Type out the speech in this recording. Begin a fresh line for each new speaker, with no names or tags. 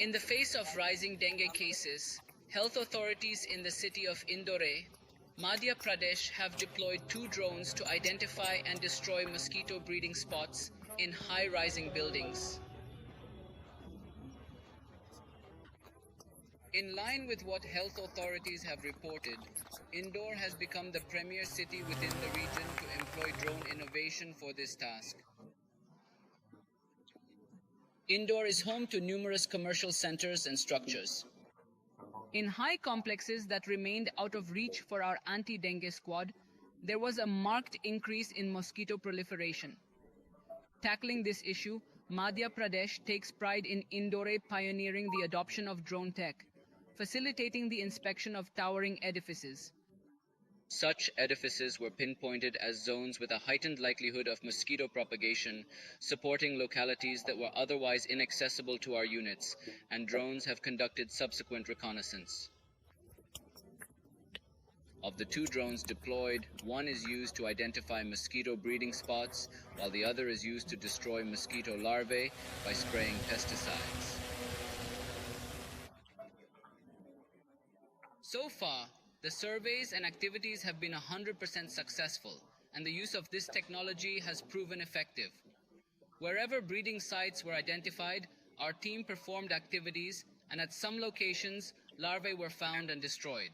In the face of rising dengue cases, health authorities in the city of Indore, Madhya Pradesh have deployed 2 drones to identify and destroy mosquito breeding spots in high-rising buildings. In line with what health authorities have reported, Indore has become the premier city within the region to employ drone innovation for this task. Indore is home to numerous commercial centers and structures. In high complexes that remained out of reach for our anti-dengue squad, there was a marked increase in mosquito proliferation. Tackling this issue, Madhya Pradesh takes pride in Indore pioneering the adoption of drone tech, facilitating the inspection of towering edifices. Such edifices were pinpointed as zones with a heightened likelihood of mosquito propagation, supporting localities that were otherwise inaccessible to our units, and drones have conducted subsequent reconnaissance. Of the 2 drones deployed, one is used to identify mosquito breeding spots, while the other is used to destroy mosquito larvae by spraying pesticides. So far, the surveys and activities have been 100% successful, and the use of this technology has proven effective. Wherever breeding sites were identified, our team performed activities, and at some locations, larvae were found and destroyed.